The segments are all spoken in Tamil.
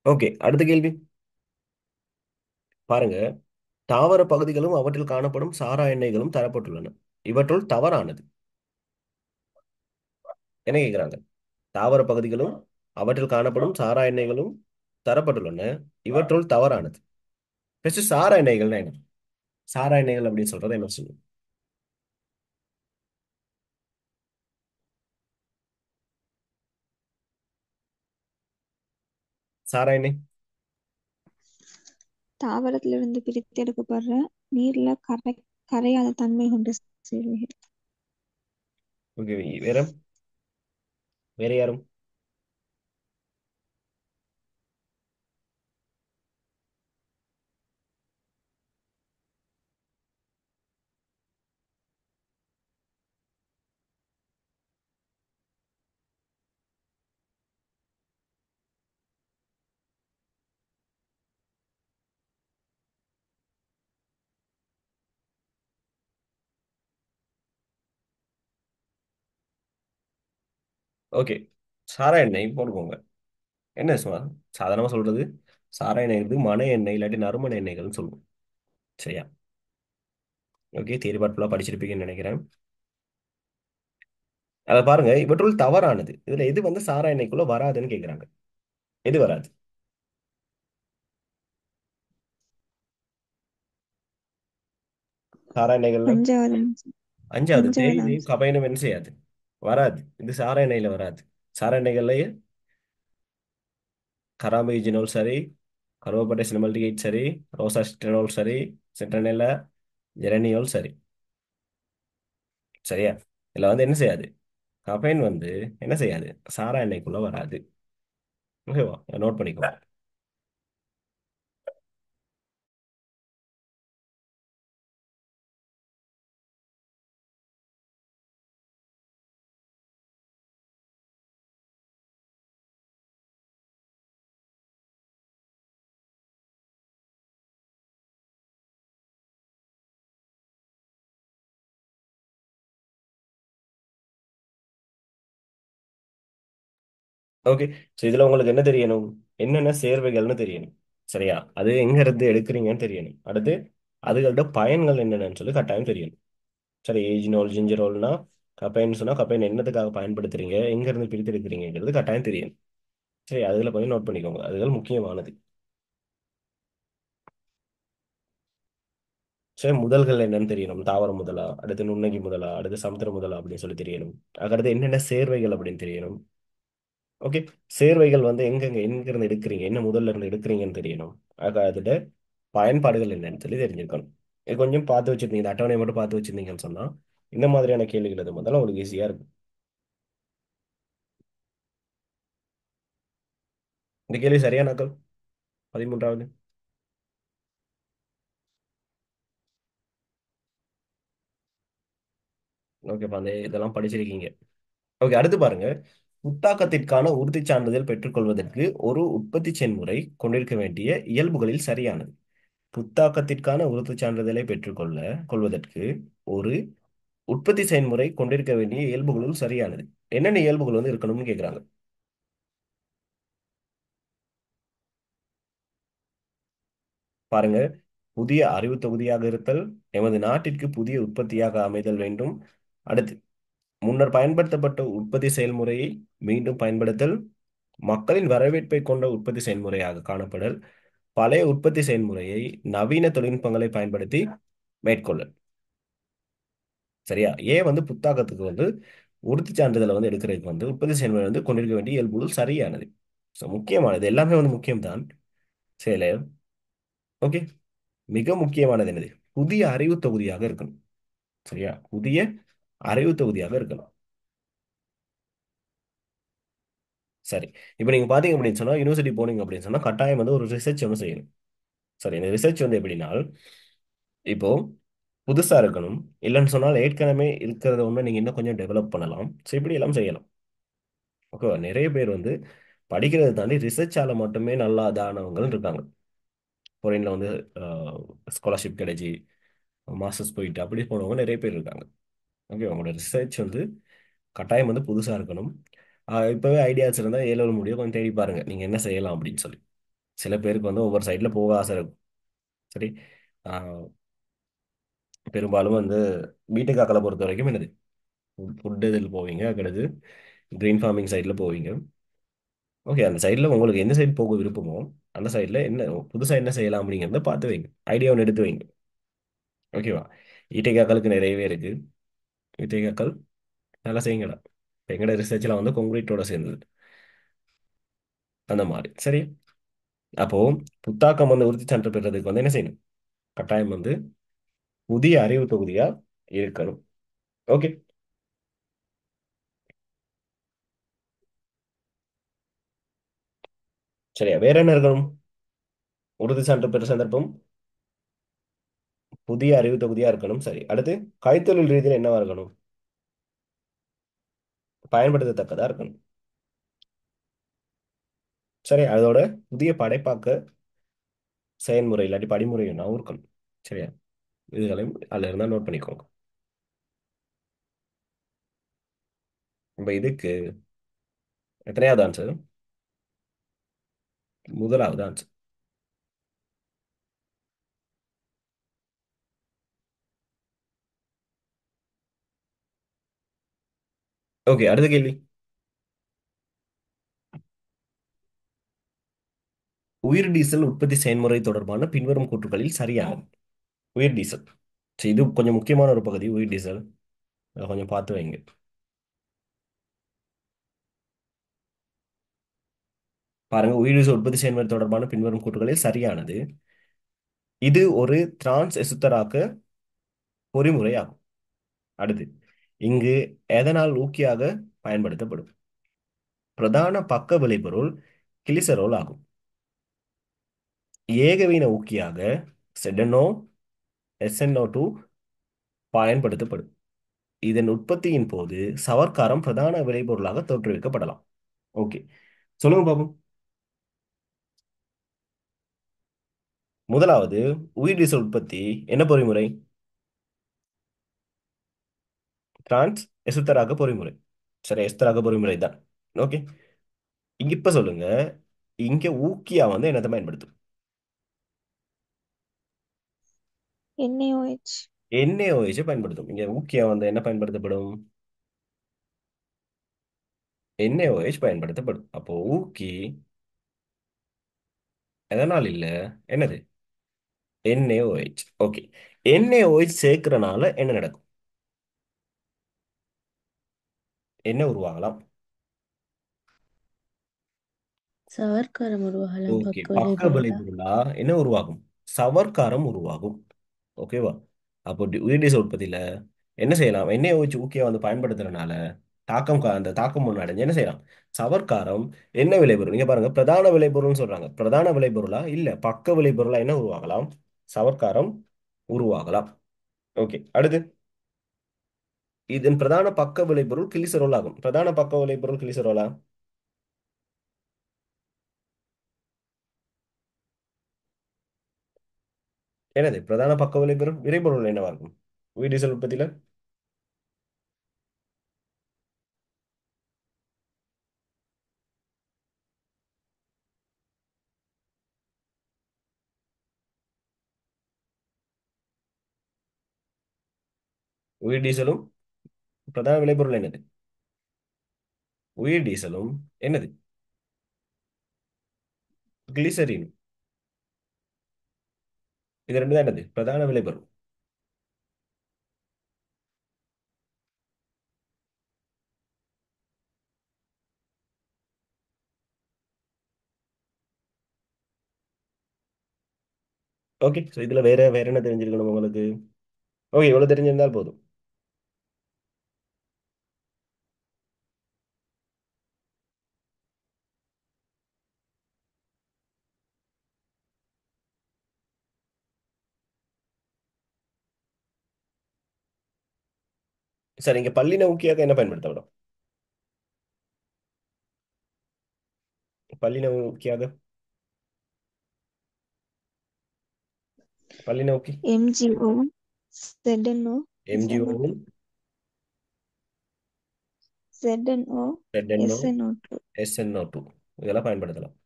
ஓகே, அடுத்த கேள்வி பாருங்க. தாவர பகுதிகளும் அவற்றில் காணப்படும் சாரா எண்ணெய்களும் தரப்பட்டுள்ளன. இவற்றுள் தவறானது என்ன கேட்கிறாங்க? தாவர பகுதிகளும் அவற்றில் காணப்படும் சாரா எண்ணெய்களும் தரப்பட்டுள்ளன. இவற்றுள் தவறானது. ஃபர்ஸ்ட் சாரா எண்ணெய்கள்னா என்ன? சாரா எண்ணெய்கள் அப்படின்னு சொல்றது என்ன சொல்லுங்க? சாரா எண்ணெய். தாவரத்திலிருந்து பிரித்தெடுக்கப்படுற நீர்ல கரையாத தன்மை கொண்ட சேர்வைகள். ஓகே, வேற வேற யாரும்? ஓகே, சாரா எண்ணெய் போட்டுக்கோங்க. என்ன சும்மா சாதாரணமா சொல்றது, சாரா எண்ணெய் இருக்கு, மன எண்ணெய் இல்லாட்டி நறுமண எண்ணெய்கள்னு சொல்லுவோம். சரியா? ஓகே, தியரி பார்ட் ஃபுல்லாக படிச்சிருப்பீங்கன்னு நினைக்கிறேன். அதை பாருங்க, இவற்றுள் தவறானது இதுல எது வந்து சாரா எண்ணெய்க்குள்ள வராதுன்னு கேக்குறாங்க. எது வராது? சாரா எண்ணெய்கள்ல அஞ்சாவது answer. அஞ்சாவது அஞ்சாவது தேயிலையும் answer. கபைனும் என்ன செய்யாது? வராது. இது சாரா எண்ணெயில வராது. சாரா எண்ணெய்கள்லயே கராம்பைஜினோல் சரி, கருவேப்பட்டை சினமல்டிகைட் சரி, ரோசா சிட்ரனோல் சரி, சிட்ரனெல்ல ஜெரனியோல் சரி. சரியா? இதுல வந்து என்ன செய்யாது? கபைன் வந்து என்ன செய்யாது? சாரா எண்ணெய்க்குள்ள வராது. ஓகேவா? நோட் பண்ணிக்கோ. ஓகே, ஸோ இதுல உங்களுக்கு என்ன தெரியணும்? என்னென்ன சேர்வைகள்னு தெரியணும். சரியா? அது எங்க இருந்து எடுக்கிறீங்கன்னு தெரியணும். அடுத்து அதுகளோட பயன்கள் என்னென்னு சொல்லி கட்டாயம் தெரியணும். சரி, ஏஜினோல் ஜிஞ்சரோல்னா கப்பைன்னு சொன்னா கப்பைன் என்னத்துக்காக பயன்படுத்துறீங்க, எங்க இருந்து பிரித்து எடுக்கிறீங்கிறது கட்டாயம் தெரியும். சரி, அதுல கொஞ்சம் நோட் பண்ணிக்கோங்க, அதுகள் முக்கியமானது. சரி, முதல்கள் என்னன்னு தெரியணும். தாவர முதலா, அடுத்து நுண்ணகி முதலா, அடுத்து சமுத்திர முதலா அப்படின்னு சொல்லி தெரியணும். அதுக்கடுத்து என்னென்ன சேர்வைகள் அப்படின்னு தெரியணும். ஓகே, சேர்வைகள் வந்து எங்கெங்க எங்க இருந்து எடுக்கிறீங்க, என்ன முதல்ல இருந்து எடுக்கிறீங்கன்னு தெரியணும். அதோட பயன்பாடுகள் என்னன்னு சொல்லி தெரிஞ்சிருக்கணும். இது கொஞ்சம் பார்த்து வச்சிருந்தீங்க, இந்த அட்டவணையை மட்டும் பார்த்து வச்சிருந்தீங்கன்னு சொன்னா இந்த மாதிரியான கேள்விகள் எது முதல்ல உங்களுக்கு ஈஸியா இருக்கும். இந்த கேள்வி சரியானாக்கள் 13வது. ஓகேப்பா, அந்த இதெல்லாம் படிச்சிருக்கீங்க. ஓகே, அடுத்து பாருங்க. புத்தாக்கத்திற்கான உறுதிச் சான்றிதழ் பெற்றுக்கொள்வதற்கு ஒரு உற்பத்தி செயல்முறை கொண்டிருக்க வேண்டிய இயல்புகளில் சரியானது. புத்தாக்கத்திற்கான உறுதிச் சான்றிதழை கொள்வதற்கு ஒரு உற்பத்தி செயல்முறை கொண்டிருக்க வேண்டிய இயல்புகளுள் சரியானது. என்னென்ன இயல்புகள் வந்து இருக்கணும்னு கேக்குறாங்க. பாருங்க, புதிய அறிவு தொகுதியாக இருத்தல், எமது நாட்டிற்கு புதிய உற்பத்தியாக அமைதல் வேண்டும். அடுத்து, முன்னர் பயன்படுத்தப்பட்ட உற்பத்தி செயல்முறையை மீண்டும் பயன்படுத்தல், மக்களின் வரவேற்பை கொண்ட உற்பத்தி செயல்முறையாக காணப்படல், பழைய உற்பத்தி செயல்முறையை நவீன தொழில்நுட்பங்களை பயன்படுத்தி மேற்கொள்ளல். சரியா? ஏன் வந்து புத்தாக்கத்துக்கு வந்து உறுதி சான்றிதழை வந்து எடுக்கிறதுக்கு வந்து உற்பத்தி செயல்முறை வந்து கொண்டிருக்க வேண்டிய இயல்புகள் சரியானது. ஸோ முக்கியமானது எல்லாமே வந்து முக்கியம்தான். சரி, ஓகே. மிக முக்கியமானது என்னது? புதிய அறிவு தொகுதியாக இருக்கணும். சரியா? புதிய அறிவு தொகுதியாக இருக்கணும். சரி, இப்போ நீங்க பாத்தீங்க அப்படின்னு சொன்னா யூனிவர்சிட்டி போனீங்க அப்படின்னு சொன்னா கட்டாயம் வந்து ஒரு ரிசர்ச் ஒன்று செய்யணும். சரி, இந்த ரிசர்ச் வந்து எப்படின்னா, இப்போ புதுசா இருக்கணும், இல்லைன்னு சொன்னால் ஏற்கனவே இருக்கிறத ஒன்று நீங்க இன்னும் கொஞ்சம் டெவலப் பண்ணலாம். ஸோ இப்படி எல்லாம் செய்யலாம். ஓகேவா? நிறைய பேர் வந்து படிக்கிறதை தாண்டி ரிசர்ச்சால மட்டுமே நல்லா இதானவங்க இருக்காங்க. ஃபாரின்ல வந்து ஸ்காலர்ஷிப் கிடைச்சி மாஸ்டர்ஸ் போயிட்டு அப்படி போனவங்க நிறைய பேர் இருக்காங்க. ஓகே, உங்களோட ரிசர்ச் வந்து கட்டாயம் வந்து புதுசா இருக்கணும். இப்பவே ஐடியாஸ் இருந்தால் ஏழு முடியும் கொஞ்சம் தேடி பாருங்க நீங்க என்ன செய்யலாம் அப்படின்னு சொல்லி. சில பேருக்கு வந்து ஒவ்வொரு சைடில் போக ஆசை இருக்கும். சரி. ஆஹ் பெரும்பாலும் வந்து வீட்டுக்காக்களை பொறுத்த வரைக்கும் என்னது, ஃபுட் இதில் போவீங்க, அடுத்து கிரீன் ஃபார்மிங் சைடில் போவீங்க. ஓகே, அந்த சைடில் உங்களுக்கு எந்த சைடு போக விருப்பமோ அந்த சைடில் என்ன புதுசாக என்ன செய்யலாம் அப்படிங்கிறத பார்த்து வைங்க, ஐடியா ஒன்று எடுத்து வைங்க. ஓகேவா? ஈட்டைக்காக்களுக்கு நிறையவே இருக்கு. ஈட்டைக்காக்கள் நல்லா செய்யுங்கடா. இப்போ எங்களோட ரிசர்ச்லாம் வந்து கொங்க்ரீட்டோட சேர்ந்தது, அந்த மாதிரி. சரி. அப்போ புத்தாக்கம் வந்து உறுதி சான்று பெறதுக்கு வந்து என்ன செய்யணும்? கட்டாயம் வந்து புதிய அறிவு தொகுதியா இருக்கணும். ஓகே. சரியா? வேற என்ன இருக்கணும்? உறுதி சான்று பெற சந்தர்ப்பம் புதிய அறிவு தொகுதியா இருக்கணும். சரி, அடுத்து கைத்தொழில் ரீதியில் என்னவா இருக்கணும்? பயன்படுத்தத்தக்கதா இருக்கணும். சரி, அதோட புதிய படைப்பாக்க செயல்முறை இல்லாட்டி படிமுறை ஒன்றாவும் இருக்கணும். சரியா? இதுகளையும் அதுல இருந்தா நோட் பண்ணிக்கோங்க. இப்ப இதுக்கு எத்தனையாவது ஆன்சர்? முதலாவது ஆன்சர். ஓகே, அடுத்த கேள்வி. உயிர் டீசல் உற்பத்தி செயல்முறை தொடர்பான பின்வரும் கூற்றுகளில் சரியானது. உயிர் டீசல். சரி, இது கொஞ்சம் முக்கியமான ஒரு பகுதி, உயிர் டீசல். அதை கொஞ்சம் பார்த்து வைங்க. பாருங்க, உயிர் டீசல் உற்பத்தி செயல்முறை தொடர்பான பின்வரும் கூற்றுகளில் சரியானது. இது ஒரு டிரான்ஸ் எசுத்தராக்க பொறிமுறை ஆகும். அடுத்து, இங்கு எதனால் ஊக்கியாக பயன்படுத்தப்படும்? பிரதான பக்க விளைபொருள் கிளிசரோல் ஆகும். ஏகவின ஊக்கியாக செடனோ SnO2 பயன்படுத்தப்படும். இதன் உற்பத்தியின் போது சவர்க்காரம் பிரதான விளைபொருளாக தோற்றுவிக்கப்படலாம். ஓகே, சொல்லுங்க பாப்போம். முதலாவது, உயிர் டீசல் உற்பத்தி என்ன பொறிமுறை? டிரான்ஸ் எசுத்தராக பொறிமுறை. சரி, எசுத்தராக பொறிமுறை தான். ஓகே. இங்க இப்ப சொல்லுங்க, இங்க ஊக்கியா வந்து என்னத்தை பயன்படுத்தும்? NaOH. NaOH பயன்படுத்தும். இங்க ஊக்கியா வந்து என்ன பயன்படுத்தப்படும்? NaOH பயன்படுத்தப்படும். அப்போ ஊக்கி எதனால் இல்ல, என்னது? NaOH. ஓகே. NaOH சேர்க்கறனால என்ன நடக்கும்? என்ன உருவாகலாம்? சவர்க்காரம் உருவாகலாம் ஓகே, பக்க பக்க விளைபொருளா. விளைபொருளா என்ன உருவாகும்? சவர்க்காரம் உருவாகும். ஓகேவா? அப்போ உயிர்டீசல் உற்பத்தியில என்ன செய்யலாம்? எண்ணெயை வச்சு ஊக்கிய வந்து பயன்படுத்துறதுனால அந்த தாக்கம் ஒன்று அடைஞ்சு என்ன செய்யலாம்? சவர்க்காரம் என்ன விளைபொருள்? நீங்க பாருங்க, பிரதான விளைபொருள்னு சொல்றாங்க. பிரதான விளைபொருளா இல்ல பக்க விளைபொருளா என்ன உருவாகலாம்? சவர்க்காரம் உருவாகலாம். ஓகே, அடுத்து, இதன் பிரதான பக்க விளைபொருள் கிளிசரோல் ஆகும். பிரதான பக்க விளைபொருள் கிளிசரோலா? என்னது பிரதான பக்க விளைபொருள்? விளைபொருள் என்னவா இருக்கும் உயிர் டீசல் உற்பத்தியில? உயிர் டீசலும் பிரதான விளைபொருள் என்னது? உயிர் டீசலும் என்னது? கிளிசரின். இது ரெண்டு தான் என்னது பிரதான விளைபொருள். ஓகே, ஸோ இதுல வேற வேற என்ன தெரிஞ்சிருக்கணும் உங்களுக்கு? ஓகே, இவ்வளவு தெரிஞ்சிருந்தால் போதும். சரி, இங்க பல்லின ஊக்கியாக என்ன பயன்படுத்தப்படும்? பல்லின ஊக்கியாக, பல்லின ஊக்கி. MgO, ZnO, SnO2, எம்ஜிஓவும் ZnO, ZnO SnO2. SnO2 இதெல்லாம் பயன்படுத்தலாம்.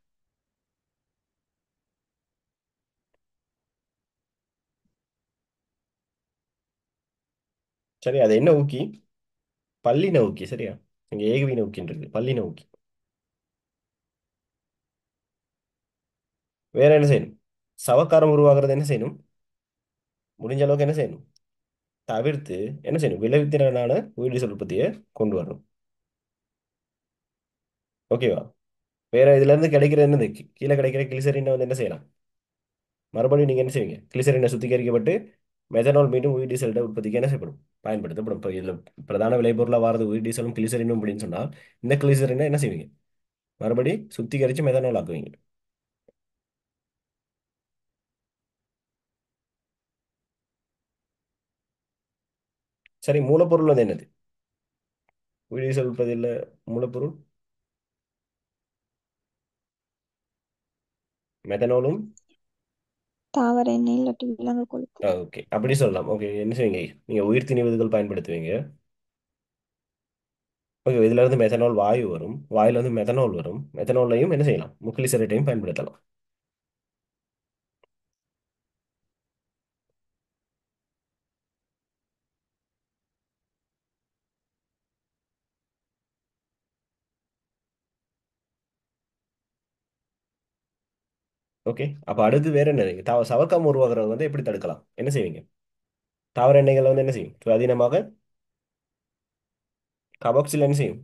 சரி, அது என்ன ஊக்கி? பல்லின ஊக்கி. சரியா? இங்க ஏகவின ஊக்கின்னு இருக்கு, பல்லின ஊக்கி. வேற என்ன செய்யணும்? சவக்காரம் உருவாகிறது என்ன செய்யணும்? முடிஞ்ச அளவுக்கு என்ன செய்யணும்? தவிர்த்து என்ன செய்யணும்? விளைவுத்திறனான உயிர் உற்பத்தியை கொண்டு வரணும். ஓகேவா? வேற இதுல இருந்து கிடைக்கிற என்னது? கீழே கிடைக்கிற கிளிசரினை வந்து என்ன செய்யலாம்? மறுபடியும் நீங்க என்ன செய்வீங்க? கிளிசரினை சுத்திகரிக்கப்பட்டு மெத்தனால் மீண்டும் உயிர் டீசல் உற்பத்திக்கு என்ன செய்யப்படும்? பயன்படுத்தப்படும். இப்போ இதுல பிரதான விளைபொருளா வாரது உயிர் டீசலும் கிளிசரினும் அப்படின்னு சொன்னா இந்த கிளிசரினை என்ன செய்வீங்க? மறுபடி சுத்திகரிச்சு மெத்தனால் ஆக்குவீங்க. சரி, மூலப்பொருள் வந்து என்னது? உயிர் டீசல் உற்பத்தியில் மூலப்பொருள் மெத்தனாலும். தாவர எண்ணெய் இல்லாட்டி விலங்கு கொழுப்பு. ஓகே, அப்படி சொல்லலாம். ஓகே, என்ன செய்வீங்க? நீங்க உயிர் திணிவுகள் பயன்படுத்துவீங்க. ஓகே, இதுல இருந்து மெத்தனால் வாயு வரும், வாயுல இருந்து மெத்தனால் வரும், மெத்தனாலையும் என்ன செய்யலாம்? முக்கிலிசரைட்டையும் பயன்படுத்தலாம். ஓகே, அப்ப அடுத்து வேற என்ன? சவர்க்காம உருவாகிறது வந்து எப்படி தடுக்கலாம்? என்ன செய்வீங்க? தாவர எண்ணெய்கள் வந்து என்ன செய்யும்? சுயாதீனமாக கார்பாக்சில் என்ன செய்யும்?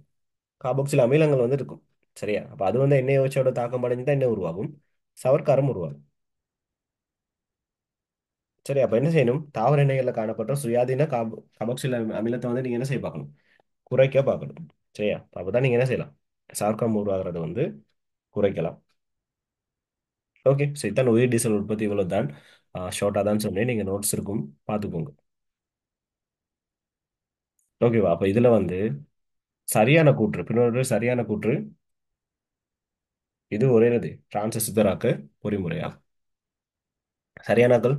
கார்பாக்சில் அமிலங்கள் வந்து இருக்கும். சரியா? அப்ப அது வந்து எண்ணெய் வச்சோட தாக்கம் அடைஞ்சு தான் என்ன உருவாகும்? சவர்க்காரம் உருவாகும். சரி, அப்ப என்ன செய்யணும்? தாவர எண்ணெய்களில் காணப்பட்ட சுயாதீன கார்பாக்சில் அமிலத்தை வந்து நீங்க என்ன செய்ய பார்க்கணும்? குறைக்க பார்க்கணும். சரியா? அப்பதான் நீங்க என்ன செய்யலாம்? சவர்க்காரம் உருவாகிறத வந்து குறைக்கலாம். ஓகே, ஸோ இதான் உயிர் டீசல் உற்பத்தி. இவ்வளோ தான். ஷார்ட்டாக தான் சொன்னேன், நீங்கள் நோட்ஸ் இருக்கும், பார்த்துக்கோங்க. ஓகேவா? அப்போ இதில் வந்து சரியான கூற்று, பின்னொரு சரியான கூற்று, இது ஒரே இது பிரான்சிஸ் சித்தராக்கு பொறிமுறையா? சரியானாக்கள்.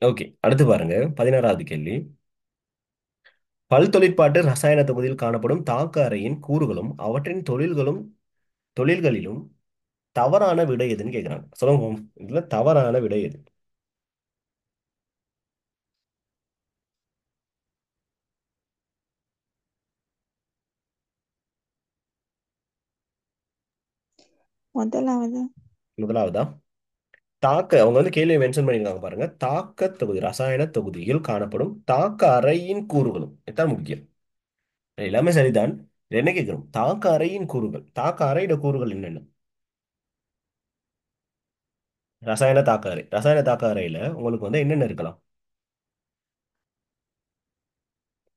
ஓகே, அடுத்து பாருங்க 16வது கேள்வி. பல் தொழிற்பாட்டு ரசாயன தொகுதியில் காணப்படும் தாக்க அறையின் கூறுகளும் அவற்றின் தொழில்களிலும் தவறான விடை எதுன்னு கேட்குறாங்க. சொல்லுங்க, இதுல தவறான விடை எது? முதலாவது. முதலாவதா? அவங்க வந்து கேள்வியை மென்ஷன் பண்ணியிருக்காங்க பாருங்க. தாக்க தொகுதி, ரசாயன தொகுதியில் காணப்படும் தாக்க அறையின் கூறுகளும், இதுதான் முக்கியம். எல்லாமே சரிதான். இது என்ன கேட்கிறோம்? தாக்க அறையின் கூறுகள். தாக்க அறையோட கூறுகள் என்னென்ன? ரசாயன தாக்க அறை. ரசாயன தாக்க அறையில உங்களுக்கு வந்து என்னென்ன இருக்கலாம்?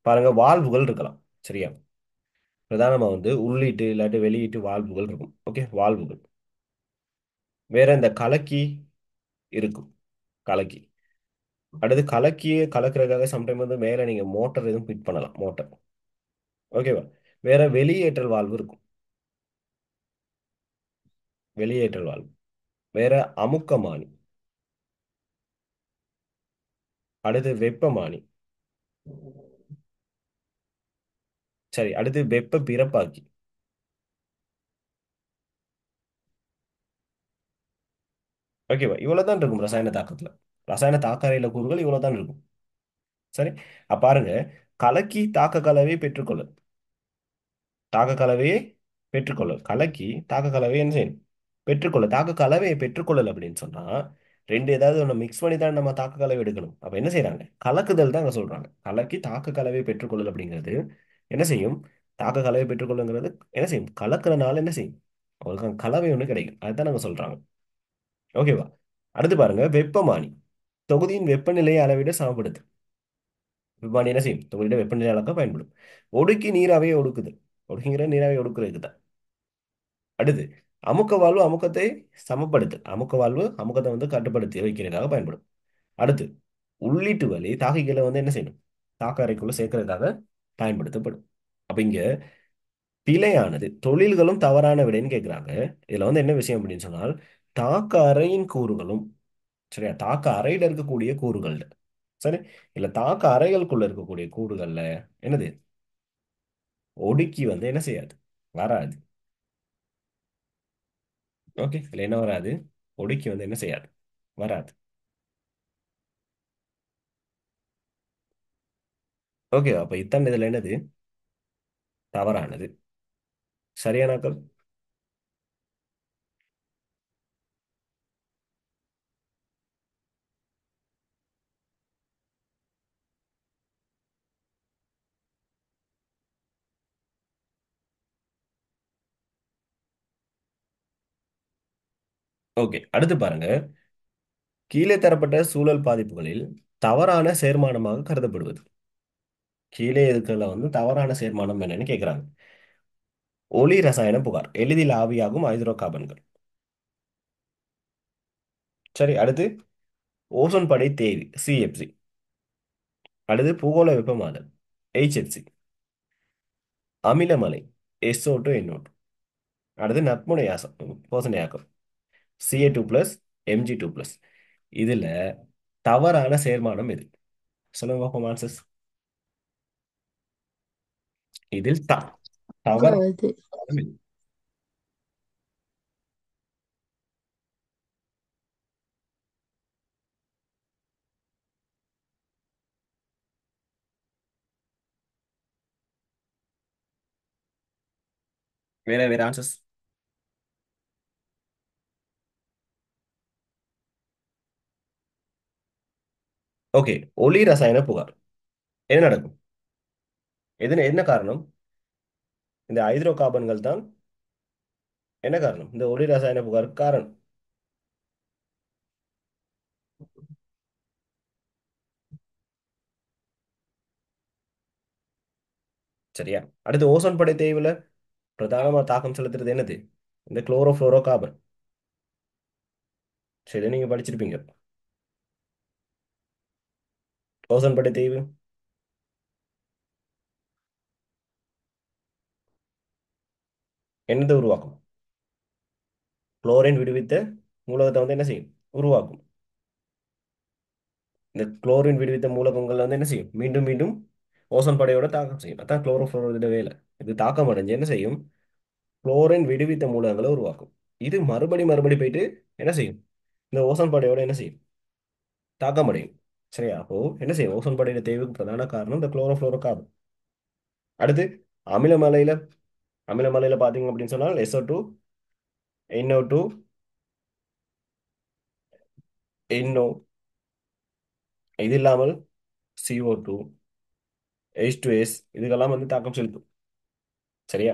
பாருங்க, வால்வுகள் இருக்கலாம். சரியா? பிரதானமா வந்து உள்ளீட்டு இல்லாட்டி வெளியீட்டு வால்வுகள் இருக்கும். ஓகே, வால்வுகள். வேற இந்த கலக்கி இருக்கும். கலக்கி. அடுத்து கலக்கியே கலக்கிறதுக்காக சம்டைம் வந்து மேல நீங்க மோட்டார் எதுவும் ஃபிட் பண்ணலாம், மோட்டார். ஓகேவா? வேற வெளியேற்றல் வால்வு இருக்கும். வெளியேற்றல் வால்வு. வேற அமுக்கமானி. அடுத்து வெப்பமானி. சரி, அடுத்து வெப்ப பிறப்பாக்கி. ஓகேவா? இவ்வளவுதான் இருக்கும் ரசாயன தாக்கத்துல. ரசாயன தாக்கறையில கூறுகள் இவ்வளவுதான் இருக்கும். சரி, அப்ப பாருங்க, கலக்கி தாக்க கலவையை பெற்றுக்கொள்ள. தாக்க கலவையை பெற்றுக்கொள்ள. கலக்கி தாக்க கலவையை என்ன செய்யணும்? பெற்றுக்கொள்ள. தாக்க கலவையை பெற்றுக்கொள்ளல அப்படின்னு சொன்னா ரெண்டு ஏதாவது ஒன்று மிக்ஸ் பண்ணி தான் நம்ம தாக்க கலவை எடுக்கணும். அப்ப என்ன செய்யறாங்க? கலக்குதல் தான் அங்க சொல்றாங்க. கலக்கி தாக்க கலவையை பெற்றுக்கொள்ளல் அப்படிங்கிறது என்ன செய்யும்? தாக்க கலவை பெற்றுக்கொள்ளுங்கிறது என்ன செய்யும்? கலக்கிறனால என்ன செய்யும்? அவங்களுக்கு அங்க கலவை ஒன்று கிடைக்கும். அதுதான் நாங்க சொல்றாங்க. ஓகேவா? அடுத்து பாருங்க, வெப்பமானி. தொகுதியின் வெப்பநிலையை அளவிட சமப்படுத்து. வெப்பமானி என்ன செய்யும்? தொகுதியோட வெப்பநிலை அளக்க பயன்படும். ஒடுக்கி நீராவியை ஒடுக்குது. ஒடுக்குங்கிற நீராவியை ஒடுக்குறதுக்கு தான். அடுத்து அமுக்க வால்வு அமுக்கத்தை சமப்படுத்து. அமுக்க வால்வு அமுக்கத்தை வந்து கட்டுப்படுத்தி வைக்கிறதுக்காக பயன்படும். அடுத்து உள்ளீட்டு வழி தாக்கிகளை வந்து என்ன செய்யணும்? தாக்க அறைக்குள்ள சேர்க்கறதுக்காக பயன்படுத்தப்படும். அப்ப இங்க பிழையானது தொழில்களும் தவறான விடைன்னு கேட்கிறாங்க. இதுல வந்து என்ன விஷயம் அப்படின்னு சொன்னால் தாக்க அறையின் கூறுகளும், சரியா, தாக்க அறையில இருக்கக்கூடிய கூறுகள் சரி, இல்ல தாக்க அறைகளுக்குள்ள இருக்கக்கூடிய கூடுகள்ல என்னது ஒடுக்கி வந்து என்ன செய்யாது, வராது. ஓகே, இல்ல என்ன வராது, ஒடுக்கி வந்து என்ன செய்யாது, வராது. ஓகே, அப்ப இத்தனை இதுல என்னது தவறானது. சரியானாக்கள். ஓகே, அடுத்து பாருங்க. கீழே தரப்பட்ட சூழல் பாதிப்புகளில் தவறான சேர்மானமாக கருதப்படுவது. கீழே இருக்கிறதுல வந்து தவறான சேர்மானம் என்னன்னு கேக்குறாங்க. ஒளி ரசாயன புகார், எளிதில் ஆவியாகும் ஹைட்ரோ கார்பன்கள். சரி, அடுத்து ஓசோன் படை தேவி, சிஎஃப்சி. அடுத்து பூகோள வெப்பமாதல், HFC. அமிலமலை, SO2 NO2. அடுத்து நட்புணையாசம், போசனையாக்கம், Ca2+, Mg2+. இதுல தவறான சேர்மானம் எது? சொல்லுங்க பார்ப்போம் ஆன்சர்ஸ். இதில் தவறான அது சேர்மானம் எது? வேற வேற ஆன்சர்ஸ். ஓகே, ஒளி ரசாயன புகார். என்ன நடக்கும்? என்ன காரணம்? இந்த ஹைட்ரோ கார்பன்கள் தான். என்ன காரணம் இந்த ஒளி ரசாயன புகாருக்கு காரணம்? சரியா. அடுத்து ஓசோன் படை தேய்வுல பிரதானமா தாக்கம் செலுத்துறது என்னது? இந்த குளோரோஃப்ளோரோ கார்பன். சரி, நீங்க படிச்சிருப்பீங்க. ஓசோன் படை தேய்வு என்னது உருவாக்கும்? குளோரின் விடுவித்த மூலகத்தை வந்து என்ன செய்யும், உருவாக்கும். இந்த குளோரின் விடுவித்த மூலகங்கள் வந்து என்ன செய்யும், மீண்டும் மீண்டும் ஓசோன் படையோட தாக்கம் செய்யும். அதான் குளோரோஃப்ளோரோட வேலை. இது தாக்கம் அடைஞ்சு என்ன செய்யும், குளோரின் விடுவித்த மூலகங்களை உருவாக்கும். இது மறுபடி போயிட்டு என்ன செய்யும், இந்த ஓசோன் படையோட என்ன செய்யும், தாக்கம் அடையும். சரியா. அப்போ என்ன செய்யும், ஓசோன் படையோட தேவைக்கு பிரதான காரணம் இந்த குளோரோஃப்ளோரோ கார்பன். அடுத்து அமிலமலையில அமிலமலையில பாத்தீங்க அப்படின்னு சொன்னால் SO2, NO2, NO. இது இல்லாமல் CO2, H2S, இதுக்கெல்லாம் வந்து தாக்கம் செலுத்தும். சரியா.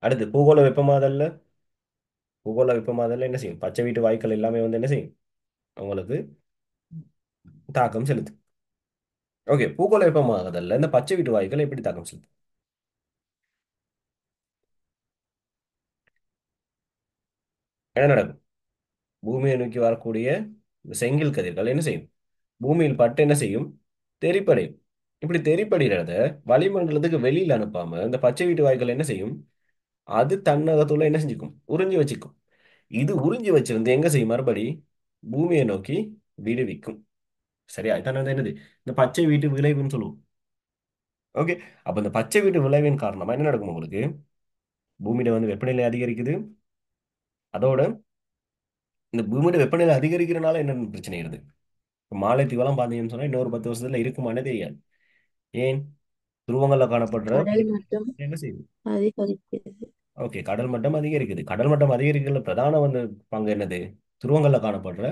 அடுத்து பூகோள வெப்பமாதல்ல என்ன செய்யும், பச்சை வீட்டு வாயுக்கள் எல்லாமே வந்து என்ன செய்யும், உங்களுக்கு தாக்கம் செலுத்தும். ஓகே, பூகோள வெப்பமாதல்ல இந்த பச்சை வீட்டு வாயுக்கள் எப்படி தாக்கம் செலுத்தும்? என்ன நடக்கும்? பூமியை நோக்கி வரக்கூடிய இந்த செங்கல் கதிர்கள் என்ன செய்யும், பூமியில் பட்டு என்ன செய்யும், தெறிப்படையும். இப்படி தெறிப்படைகிறத வளிமண்டலத்துக்கு வெளியில அனுப்பாம இந்த பச்சை வீட்டு வாயுக்கள் என்ன செய்யும், அது தன்னகத்துள்ள என்ன செஞ்சுக்கும், உறிஞ்சி வச்சுக்கும். இது உறிஞ்சி வச்சிருந்து எங்க செய்யும், மறுபடி பூமியை நோக்கி விடுவிக்கும். சரியா. இதான் வந்து என்னது, இந்த பச்சை வீட்டு விளைவுன்னு சொல்லுவோம். ஓகே, அப்ப இந்த பச்சை வீட்டு விளைவின் காரணமா என்ன நடக்கும் உங்களுக்கு, பூமியில வந்து வெப்பநிலை அதிகரிக்குது. அதோட இந்த பூமியோட வெப்பநிலை அதிகரிக்கிறனால என்ன பிரச்சனை வருது? இப்ப மாலைத்தீவெல்லாம் பார்த்தீங்கன்னு சொன்னா இன்னொரு 10 வருஷத்துல இருக்குமானே தெரியாது. ஏன்? துருவங்கள்ல காணப்படுற கடல் மட்டம் என்ன செய்யுது? அதிகரிக்கிறது. ஓகே, கடல் மட்டம் அதிகரிக்குது. கடல் மட்டம் அதிகரிக்கிறதுல பிரதான வந்து பங்கு என்னது? துருவங்கள்ல காணப்படுற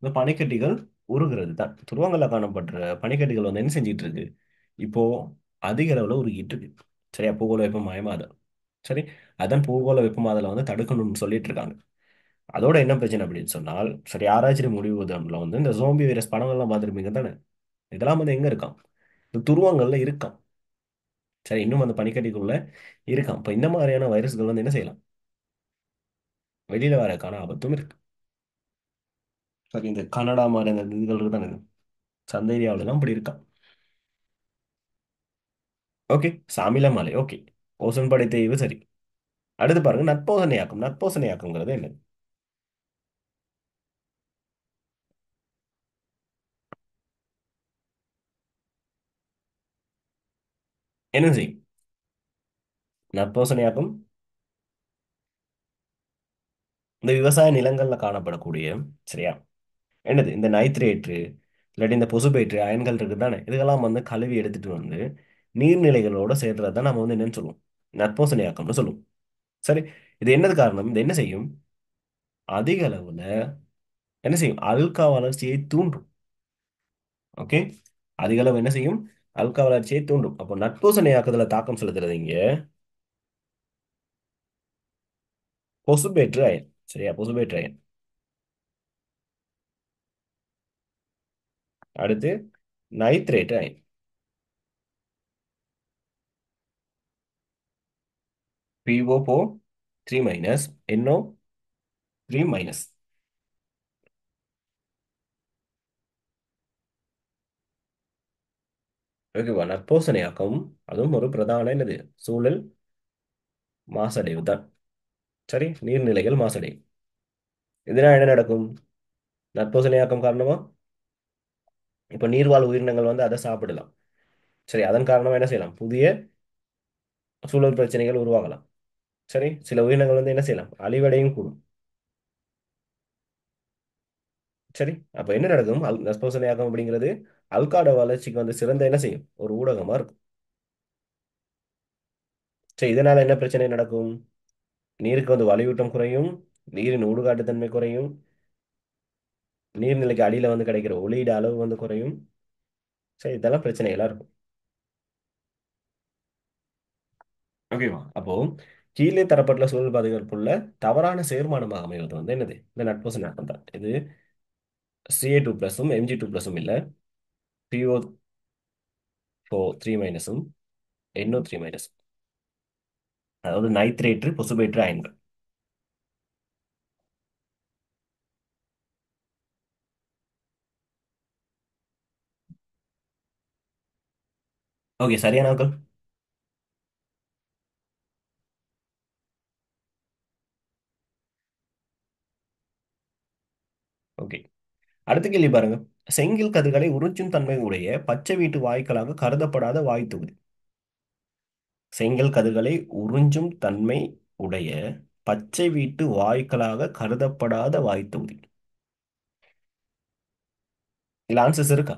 இந்த பனிக்கட்டிகள் உருகிறது தான். துருவங்கள்ல காணப்படுற பனிக்கட்டிகள் வந்து என்ன செஞ்சிட்டு இருக்கு, இப்போ அதிக அளவுல உருகிட்டு இருக்கு. சரியா. பூகோள வெப்பமயமாதல். சரி, அதான் பூகோள வெப்பமாதலை வந்து தடுக்கணும்னு சொல்லிட்டு இருக்காங்க. அதோட என்ன பிரச்சனை அப்படின்னு சொன்னால், சரி, ஆராய்ச்சி முடிவுல வந்து இந்த ஜோம்பி வைரஸ் படங்கள்லாம் பார்த்துருப்பீங்க தானே. இதெல்லாம் வந்து எங்க இருக்காம், இந்த துருவங்கள்ல இருக்காம். சரி, இன்னும் அந்த பனிக்கட்டிக்குள்ள இருக்காம். இப்ப இந்த மாதிரியான வைரஸ்கள் வந்து என்ன செய்யலாம், வெளியில வரக்கான ஆபத்தும் இருக்கு. சரி, இந்த கனடா மாதிரி அந்த இதுகள் இருக்கு தானே, சந்த ஏரியாவில எல்லாம் இப்படி இருக்காம். ஓகே, சாமில மலை. ஓகே, ஓசோன் படை தேய்வு சரி. அடுத்து பாருங்க, நட்போசனையாக்கம். நட்போசனையாக்கம்ங்கிறது என்ன? என்ன செய்யும்? நற்போசனையாக்கும் இந்த விவசாய நிலங்கள்ல காணப்படக்கூடிய, சரியா, என்னது இந்த நைட்ரேட்டு இல்லாட்டி இந்த பொசுபேற்று அயன்கள் இருக்கு தானே, இதுக்கெல்லாம் வந்து கழுவி எடுத்துட்டு வந்து நீர்நிலைகளோட சேர்றதை தான் நம்ம வந்து என்னன்னு சொல்லுவோம்? நற்போசனையாக்கம்னு சொல்லுவோம். சரி, இது என்னது காரணம்? இது என்ன செய்யும்? அதிக அளவுல என்ன செய்யும்? அல்கா வளர்ச்சியை தூண்டும். ஓகே, அதிக அளவு என்ன செய்யும்? அல்கா வளர்ச்சியை தூண்டும். அப்போ நட்பூசணையாக்குதல தாக்கம் செலுத்துறது இங்க பொசுபேற்று அயன். சரியா, பொசுபேற்று அயன். அடுத்து nitrate ion. PO4 3 minus NO 3 minus. ஓகேவா? நற்போசனையாக்கம் அதுவும் ஒரு பிரதான என்னது சூழல் மாசடைவு தான். சரி, நீர்நிலைகள் மாசடையும். இதனால் என்ன நடக்கும்? நற்போசனையாக்கம் காரணமா இப்ப நீர்வாழ் உயிரினங்கள் வந்து அதை சாப்பிடலாம். சரி, அதன் காரணமா என்ன செய்யலாம்? புதிய சூழல் பிரச்சனைகள் உருவாகலாம். சரி, சில உயிரினங்கள் வந்து என்ன செய்யலாம்? அழிவடையும் கூடும். சரி, அப்ப என்ன நடக்கும்? நற்போசனையாக்கம் அப்படிங்கிறது அல்காட வளர்ச்சிக்கு வந்து சிறந்த என்ன செய்யும்? ஒரு ஊடகமா இருக்கும். சரி, இதனால என்ன பிரச்சனை நடக்கும்? நீருக்கு வந்து வலியூட்டம் குறையும், நீரின் ஊடுகாட்டுத்தன்மை குறையும், நீர்நிலைக்கு அடியில வந்து கிடைக்கிற ஒளியிட அளவு வந்து குறையும். சரி, இதெல்லாம் பிரச்சனைகளா இருக்கும். ஓகேவா? அப்போ கீழே தரப்பட்டுள்ள சூழல் பாதுகாப்புள்ள தவறான சேர்மானமாக அமைவது வந்து என்னது? இந்த நட்போசனையாக்கம் தான். இது Ca2 பிளஸும் Mg2 பிளஸும் இல்ல, PO4 3 மைனஸும் NO3 மைனஸ். அதாவது நைட்ரேற்று பொசுபேற்று அயன்கள். ஓகே, சரியான ஆட்கள். ஓகே, அடுத்த கேள்வி பாருங்க. செங்கில் கதிர்களை உறிஞ்சும் தன்மை உடைய பச்சை வீட்டு வாயுக்களாக கருதப்படாத வாயு தொகுதி. செங்கல் கதிர்களை உறிஞ்சும் தன்மை உடைய பச்சை வீட்டு வாயுக்களாக கருதப்படாத வாயு தொகுதி. இல்ல ஆன்சர்ஸ் இருக்கா?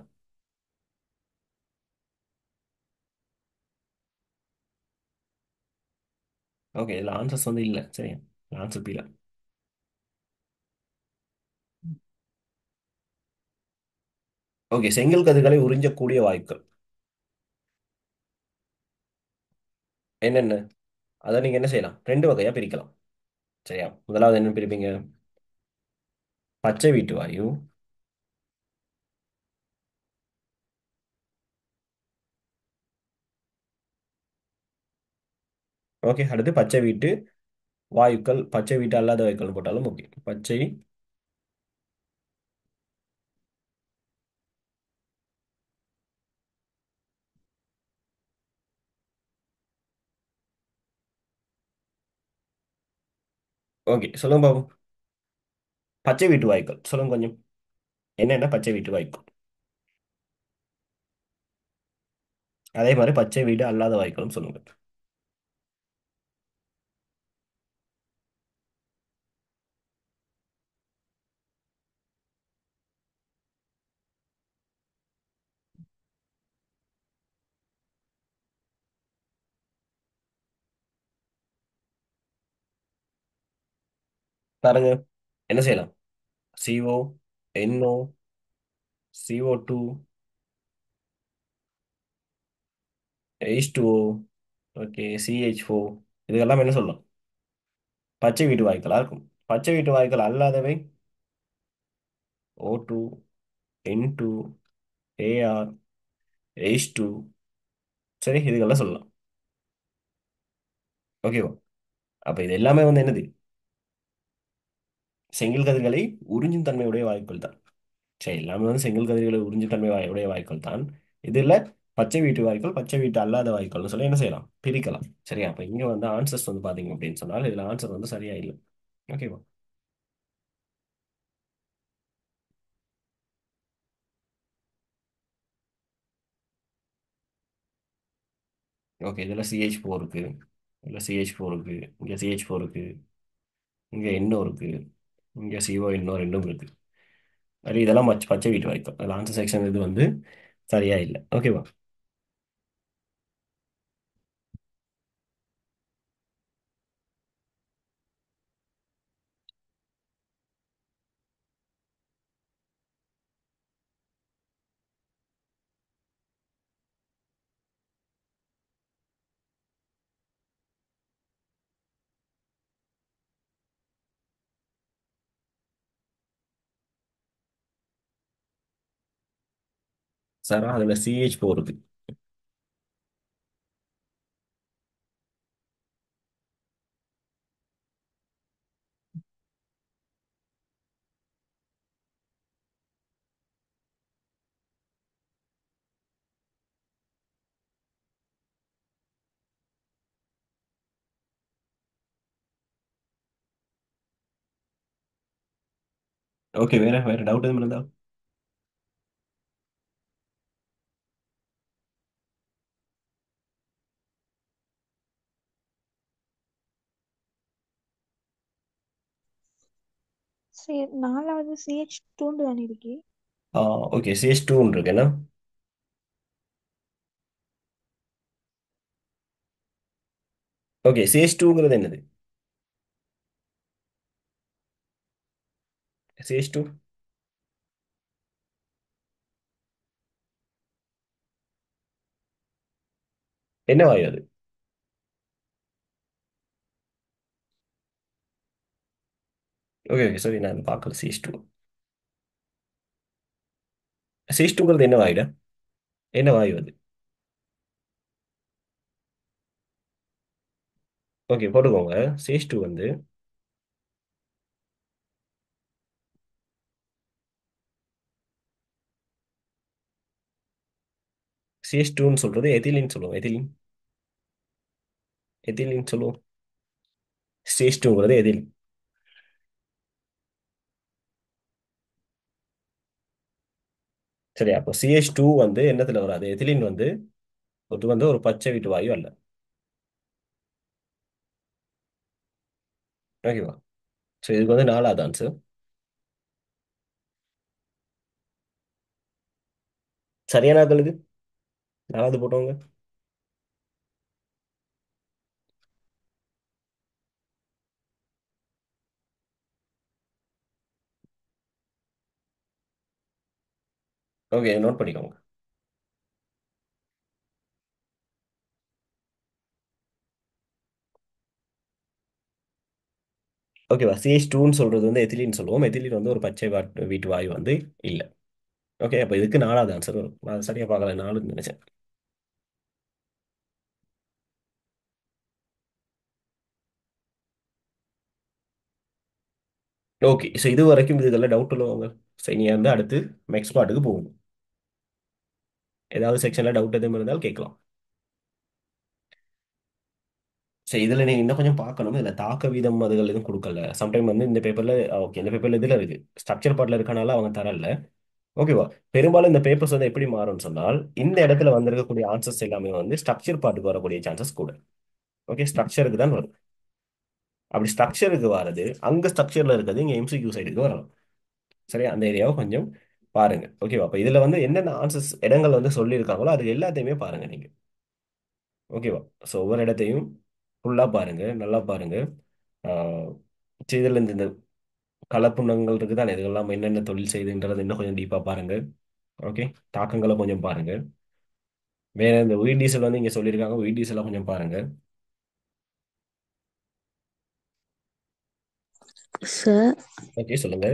ஓகே, இதுல ஆன்சர்ஸ் வந்து இல்ல. சரியா, ஆன்சர் பீல. ஓகே, செங்கல் கதிர்களை உறிஞ்சக்கூடிய வாயுக்கள் என்னென்ன? அதை நீங்க என்ன செய்யலாம்? ரெண்டு வகையா பிரிக்கலாம். சரியா, முதலாவது என்ன பிரிப்பீங்க? பச்சை வீட்டு வாயு. ஓகே, அடுத்து பச்சை வீட்டு வாயுக்கள், பச்சை வீட்டு அல்லாத வாயுக்கள் போட்டாலும் ஓகே. பச்சை. ஓகே, சொல்லுங்க பாபு. பச்சை வீட்டு வாயுக்கள் சொல்லுங்க கொஞ்சம். என்னென்ன பச்சை வீட்டு வாயுக்கள்? அதே மாதிரி பச்சை வீடு அல்லாத வாயுக்களும் சொல்லுங்க. பாருங்க, என்ன செய்யலாம்? CO, NO, CO2, H2O, okay, CH4, இதுக்கெல்லாம் என்ன சொல்லலாம்? பச்சை வீட்டு வாயுக்களா இருக்கும். பச்சை வீட்டு வாயுக்கள் அல்லாதவை O2, N2, AR, H2. சரி, இதுக்கெல்லாம் சொல்லலாம். ஓகேவா? அப்ப இது எல்லாமே வந்து என்னது? செங்கல் கதிர்களை உறிஞ்சும் தன்மையுடைய வாயுக்கள் தான். சரி, எல்லாமே வந்து செங்கல் கதிர்களை உறிஞ்சும் தன்மை உடைய வாயுக்கள் தான். இதுல பச்சை வீட்டு வாயுக்கள், பச்சை வீட்டு அல்லாத வாயுக்கள்னு சொல்லி என்ன செய்யலாம்? பிரிக்கலாம். சரியா, அப்ப இங்க வந்து ஆன்சர்ஸ் வந்து பாத்தீங்க அப்படின்னு சொன்னால் இதுல ஆன்சர் வந்து சரியா இல்லை. ஓகேவா? ஓகே, இதில் CH4 இருக்கு, இதில் CH4 இருக்கு, இங்கே CH4 இருக்கு, இங்கே NO இருக்கு, இங்கே CO NO ரெண்டும் இருக்கு. அது இதெல்லாம் பச்சை வீட்டு வாய்க்கும். அதில் ஆன்சர் செக்ஷன் இது வந்து சரியா இல்லை. ஓகேவா? சார் அதில் CH4 இருக்கு. ஓகே, வேற வேற டவுட் எதுவும் இருந்தா? சரி, நாலாவது CH2 தானே இருக்கு. ஓகே, CH2 இருக்கு என்ன? ஓகே, CH2ங்கிறது என்னது? CH2 என்ன வாயு அது? ஓகே ஓகே, சரி, நான் பார்க்கல. CH2ங்கிறது என்ன வாயுடா? என்ன வாயு அது? ஓகே, போட்டுக்கோங்க. CH2 வந்து CH2ன்னு சொல்றது எதிலின்னு சொல்லுவோம். எதிலின் எதிலின்னு சொல்லுவோம். CH2ங்கிறது எதில். சரி, அப்போ CH2 வந்து என்னத்துல வராது? எதிலின் வந்து இது வந்து ஒரு பச்சை வீட்டு வாயு அல்ல. ஓகேவா? ஸோ இதுக்கு வந்து நாலாவது ஆன்சர். சரியான ஆட்கள் இது. நாலாவது போட்டவங்க. ஓகே, நோட் பண்ணிக்கோங்க. ஓகேவா? CH2ன்னு சொல்றது வந்து எத்திலின் சொல்லுவோம். எத்திலின் வந்து ஒரு பச்சை வீட்டு வாயு வந்து இல்லை. ஓகே, அப்போ இதுக்கு நாலாவது ஆன்சர் வரும். நான் சரியா பார்க்கல, நாலுன்னு நினைச்சேன். ஓகே, ஸோ இது வரைக்கும் இதெல்லாம் டவுட் உள்ளவங்க. சரி, நீ வந்து அடுத்து நெக்ஸ்ட் பார்ட்டுக்கு போகணும். ஏதாவது செக்ஷன்ல டவுட் எதுவும் இருந்தாலும் கேட்கலாம். சரி, இதுல நீங்க இன்னும் கொஞ்சம் பார்க்கணும். இதுல தாக்க வீதம் அதுகள் எதுவும் கொடுக்கல. சம்டைம் வந்து இந்த பேப்பர்ல, ஓகே, இந்த பேப்பர்ல இதுல இருக்கு, ஸ்ட்ரக்சர் பார்ட்ல இருக்கனால அவங்க தரல. ஓகேவா? பெரும்பாலும் இந்த பேப்பர்ஸ் வந்து எப்படி மாறும்னு சொன்னால், இந்த இடத்துல வந்திருக்கக்கூடிய ஆன்சர்ஸ் எல்லாமே வந்து ஸ்ட்ரக்சர் பார்ட்டுக்கு வரக்கூடிய சான்சஸ் கூட. ஓகே, ஸ்ட்ரக்சருக்கு தான் வரும். அப்படி ஸ்ட்ரக்சருக்கு வர்றது, அங்க ஸ்ட்ரக்சர்ல இருக்கிறது இங்க MCQ சைடுக்கு வரணும். சரியா? அந்த ஏரியாவை கொஞ்சம் பாருங்க. ஓகேவா? அப்ப இதுல வந்து என்னென்ன ஆன்சர்ஸ் இடங்கள் வந்து சொல்லியிருக்காங்களோ அது எல்லாத்தையுமே பாருங்க நீங்க. ஓகேவா? ஸோ ஒவ்வொரு இடத்தையும் ஃபுல்லா பாருங்க, நல்லா பாருங்க. ஆஹ் சரி, இதுல இந்த கலப்புணங்கள் இருக்குதானே, இதுக்கெல்லாம் என்னென்ன தொழில் செய்யுதுன்றது இன்னும் கொஞ்சம் டீப்பா பாருங்க. ஓகே, தாக்கங்களை கொஞ்சம் பாருங்க. வேற இந்த உயிர் டீசல் வந்து இங்க சொல்லியிருக்காங்க, உயிர் டீசலை கொஞ்சம் பாருங்க. சார், ஓகே, சொல்லுங்க.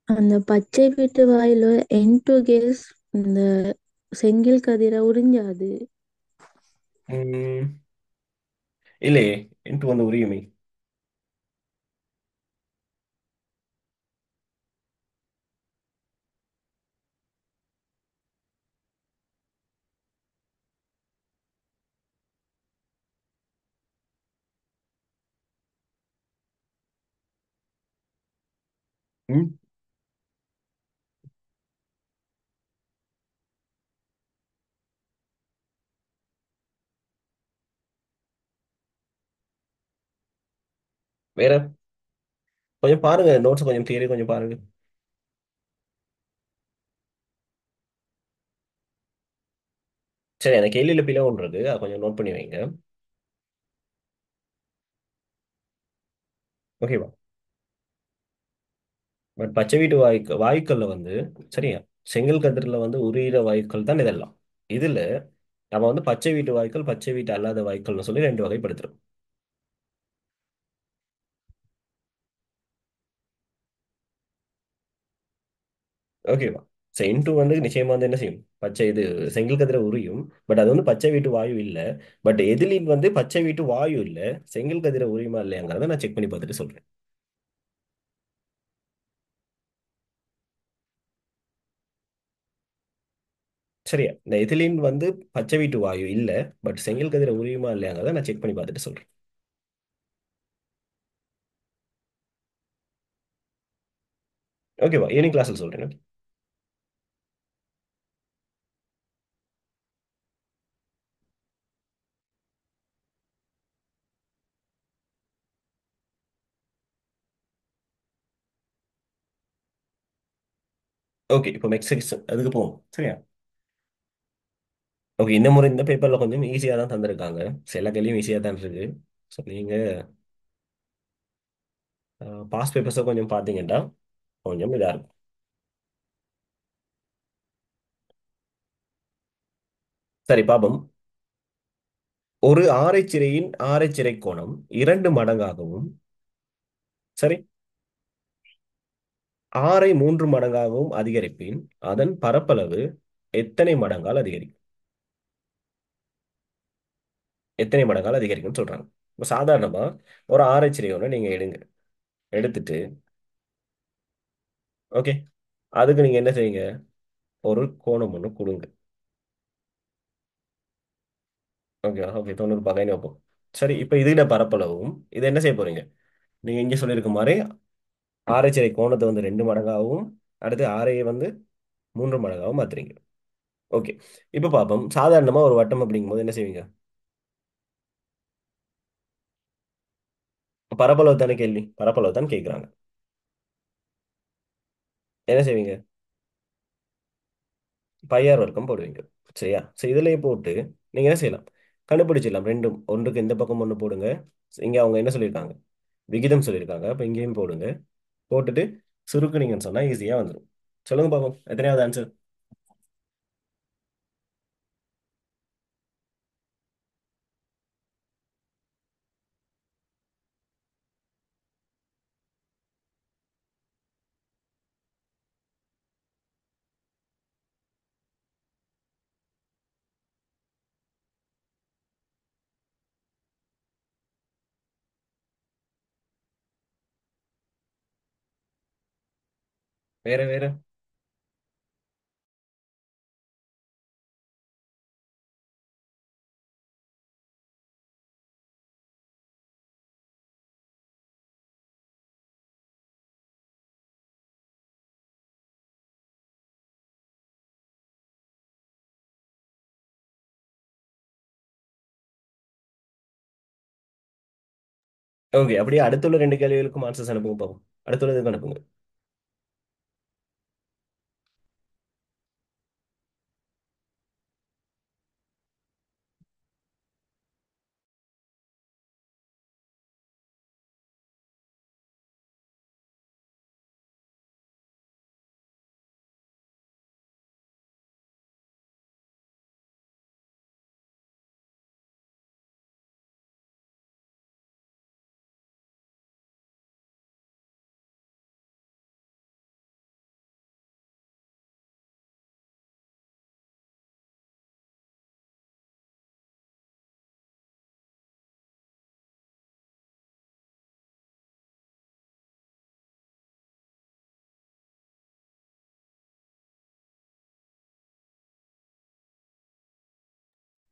அந்த பச்சை வீட்டு வாயில N2 கேஸ் இந்த செங்கல் கதிரை உறிஞ்சாது. உம் இல்லையே, இன்ட்டு வந்து உரியுமே. ம் வேற கொஞ்சம் பாருங்க, நோட்ஸ் கொஞ்சம் தியரி கொஞ்சம் பாருங்க. சரி, அந்த கேள்வியில பிழை ஒன்று இருக்கு, அதை கொஞ்சம் நோட் பண்ணி வைங்க. ஓகேவா? பட் பச்சை வீட்டு வாயுக்கள்ல வந்து, சரியா, செங்கல் கதிரில் வந்து உரியிற வாயுக்கள் தான் இதெல்லாம். இதுல நம்ம வந்து பச்சை வீட்டு வாயுக்கள், பச்சை வீட்டு அல்லாத வாயுக்கள்னு சொல்லி ரெண்டு வகைப்படுத்துறோம். ஓகேவா? ஸோ இன்டூ வந்து நிச்சயமா வந்து என்ன செய்யும், பச்சை இது செங்கல் கதிரை உரியும். பட் அது வந்து பச்சை வீட்டு வாயு இல்லை. பட் எதிலின் வந்து பச்சை வீட்டு வாயு இல்லை, செங்கல் கதிரை உரியுமா இல்லையாங்கிறத நான் செக் பண்ணி பார்த்துட்டு சொல்றேன். சரியா, இந்த எதிலின் வந்து பச்சை வீட்டு வாயு இல்லை, பட் செங்கல் கதிரை உரியுமா இல்லையாங்கிறத நான் செக் பண்ணி பார்த்துட்டு சொல்றேன். ஓகேவா? ஈவினிங் கிளாஸில் சொல்றேன். ஓகே, இப்போ மெக்சிக்ஸ் அதுக்கு போவோம். சரியா? ஓகே, இந்த முறை இந்த பேப்பர்ல கொஞ்சம் ஈஸியாக தான் தந்திருக்காங்க. சில கேள்வியும் ஈஸியாக தான் இருக்கு. ஸோ நீங்க பாஸ் பேப்பர்ஸை கொஞ்சம் பார்த்தீங்கன்னா கொஞ்சம் இதா இருக்கும். சரி, பாப்போம். ஒரு ஆரைச்சிறையின் ஆரைச்சிறை கோணம் 2 மடங்காகவும், சரி, 6 ஐ 3 மடங்காகவும் அதிகரிப்பின் அதன் பரப்பளவு எத்தனை மடங்கால் அதிகரிக்கும்? எத்தனை மடங்கால் அதிகரிக்கும்னு சொல்றாங்க. இப்போ சாதாரணமா ஒரு ஆரைச்சிறை ஒன்று நீங்க எடுங்க. எடுத்துட்டு, ஓகே, அதுக்கு நீங்க என்ன செய்யுங்க, ஒரு கோணம் ஒன்று கொடுங்க. ஓகே ஓகே, 90 பகைன்னு வைப்போம். சரி, இப்போ இதுல பரப்பளவும் இது என்ன செய்ய போறீங்க, நீங்க இங்க சொல்லியிருக்க மாதிரி ஆரைச்சிறை கோணத்தை வந்து 2 மடங்காகவும், அடுத்து ஆரையை வந்து 3 மடங்காகவும் மாத்துறீங்க. ஓகே, இப்போ பார்ப்போம். சாதாரணமா ஒரு வட்டம் அப்படிங்கும்போது என்ன செய்வீங்க, பரப்பளவு தானே கேள்வி, பரப்பளவு தான் கேட்குறாங்க. என்ன செய்வீங்க, பையார் வர்க்கம் போடுவீங்க. சரியா? சரி, இதுலயே போட்டு நீங்க என்ன செய்யலாம், கண்டுபிடிச்சிடலாம். ரெண்டும் ஒன்றுக்கு இந்த பக்கம் ஒன்று போடுங்க. இங்க அவங்க என்ன சொல்லியிருக்காங்க, விகிதம் சொல்லியிருக்காங்க, அப்போ இங்கேயும் போடுங்க. போட்டுட்டு சுருக்குனீங்கன்னு சொன்னா ஈஸியா வந்துடும். சொல்லுங்க பாப்போம், எத்தனையாவது ஆன்சர்? வேற வேற. ஓகே, அப்படியே அடுத்துள்ள 2 கேள்விகளுக்கும் ஆன்சர்ஸ் அனுப்புங்க பாப்போம். அடுத்துள்ள இதுக்கு அனுப்புங்க.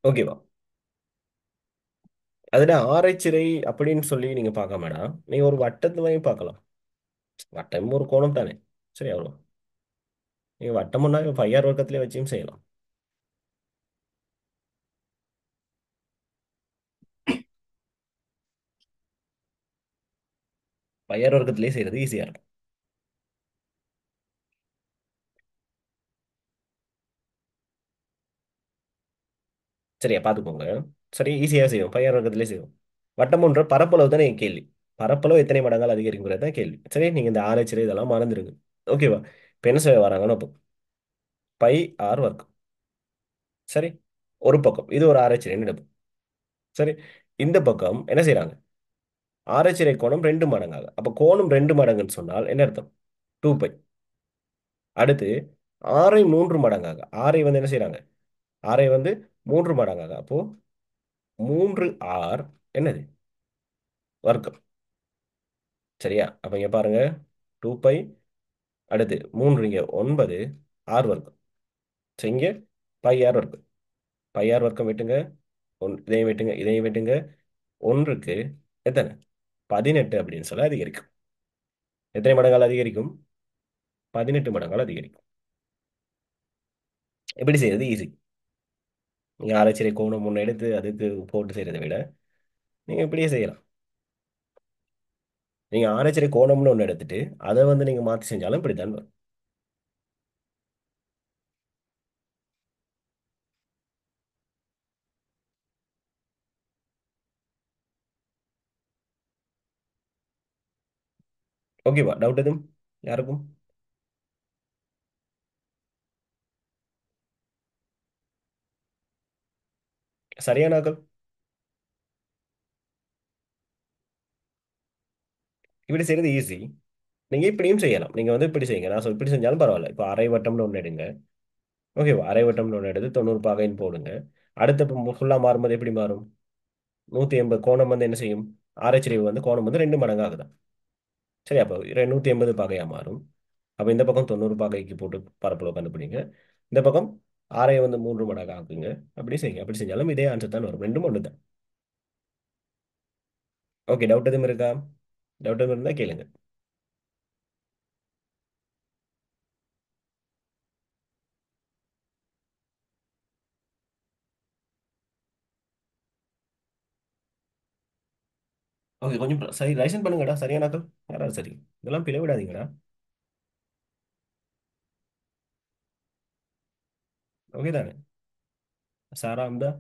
ஓகேவா? அதுல ஆரைச்சிறை அப்படின்னு சொல்லி நீங்க பார்க்க வேண்டாம், நீங்க ஒரு வட்டத்துலையும் பார்க்கலாம். வட்டம் ஒரு கோணம் தானே. சரி, அவ்வளோ. நீங்க வட்டம்னா பையார் வர்க்கத்திலே வச்சும் செய்யலாம். பையார் வர்க்கத்திலே செய்யறது ஈஸியா இருக்கும். சரியா பார்த்துக்கோங்க. சரி, ஈஸியாக செய்வோம், பையார் வர்க்கத்திலே செய்வோம். வட்டம்ன்ற பரப்பளவு தானே என் கேள்வி. பரப்பளவு எத்தனை மடங்கால் அதிகரிக்கிறது தான் கேள்வி. சரி, நீங்க இந்த ஆராய்ச்சி இதெல்லாம் மறந்துடுங்க. ஓகேவா? இப்போ என்ன செய்ய வராங்கன்னா, இப்போ பை ஆர் வர்க்கம். சரி, ஒரு பக்கம் இது ஒரு ஆராய்ச்சி நடக்கும். சரி, இந்த பக்கம் என்ன செய்றாங்க? ஆராய்ச்சி கோணம் 2 மடங்காக. அப்போ கோணம் 2 மடங்குன்னு சொன்னால் என்ன அர்த்தம்? 2π. அடுத்து ஆரை 3 மடங்காக. ஆரை வந்து என்ன செய்றாங்க? ஆரை வந்து 3 மடங்காக. அப்போ 3r என்னது? வர்க்கம். சரியா? அப்ப இங்க பாருங்க, 2π, அடுத்து 3 இங்க 9 ஆர் வர்க்கம். சரி, இங்க பை ஆர் வர்க்கம். பை ஆர் வர்க்கம் வெட்டுங்க. இதையும் வெட்டுங்க, இதையும் வெட்டுங்க. ஒன்றுக்கு எத்தனை? 18 அப்படின்னு சொல்ல அதிகரிக்கும். எத்தனை மடங்கால் அதிகரிக்கும்? 18 மடங்கால் அதிகரிக்கும். எப்படி செய்யறது? ஈஸி. நீங்க ஆராய்ச்சி கோணம் ஒன்று எடுத்து அதுக்கு போட்டு செய்யறதை விட நீங்க இப்படியே செய்யலாம். நீங்க ஆராய்ச்சி கோணம்னு ஒன்று எடுத்துட்டு அதை வந்து நீங்க மாத்தி செஞ்சாலும் இப்படித்தான் வரும். ஓகேவா? டவுட் எதுவும் யாருக்கும்? சரியானாக்கள்? இப்படி செய்யறது ஈஸி. நீங்க இப்படியும் செய்யலாம். நீங்க வந்து இப்படி செய்யுங்க. நான் இப்படி செஞ்சாலும் பரவாயில்ல. இப்போ அரை வட்டம்னு ஒன்று எடுங்க. ஓகேவா? அரை வட்டம்னு ஒன்று எடுத்து 90 பாகைன்னு போடுங்க. அடுத்த ஃபுல்லா மாறும்போது எப்படி மாறும்? 180 கோணம் வந்து என்ன செய்யும்? ஆராய்ச்சி வந்து கோணம் வந்து 2 மடங்கு ஆகுதான். சரி, அப்போ 180 பாகையா மாறும். அப்போ இந்த பக்கம் 90 பாகைக்கு போட்டு பரப்பளவு கண்டுபிடிங்க. இந்த பக்கம் ஆரை வந்து 3 மடங்கு ஆக்குங்க. அப்படி செய்யுங்க. அப்படி செஞ்சாலும் இதே ஆன்சர் தான் வரும். ரெண்டும் ஒன்று தான். ஓகே, டவுட் எதுவும் இருக்கா? டவுட் எதுவும் இருந்தா கேளுங்க. ஓகே, கொஞ்சம் சரி லைசன் பண்ணுங்கடா. சரியானாக்கள் யாராவது சரி. இதெல்லாம் பிழை விடாதீங்கடா. ஓகே தானே? சாரா அம்தா?